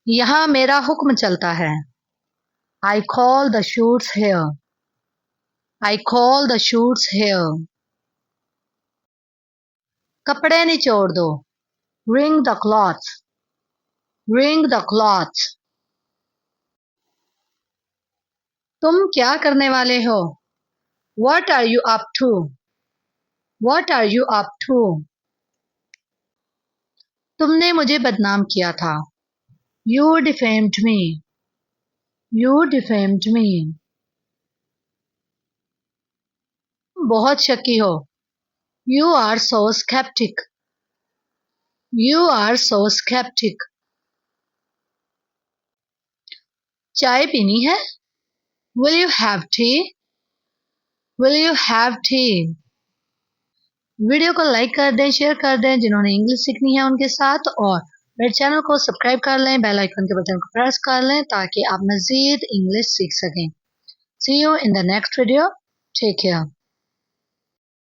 यहाँ मेरा हुक्म चलता है। I call the shots here. I call the shots here. कपड़े निचोड़ दो। Wring the cloth. Wring the cloth. तुम क्या करने वाले हो? What are you up to? What are you up to? तुमने मुझे बदनाम किया था। You defamed me. You defamed me. तुम बहुत शकी हो। You are so skeptic. You are so skeptic. चाय पीनी है? Will you have tea? Will you have tea? Video को लाइक कर दें, शेयर कर दें जिन्होंने इंग्लिश सीखनी है उनके साथ, और मेरे चैनल को सब्सक्राइब कर लें, बेल आइकन के बटन को प्रेस कर लें ताकि आप मज़ीद इंग्लिश सीख सकें। See you in the next video. Take care.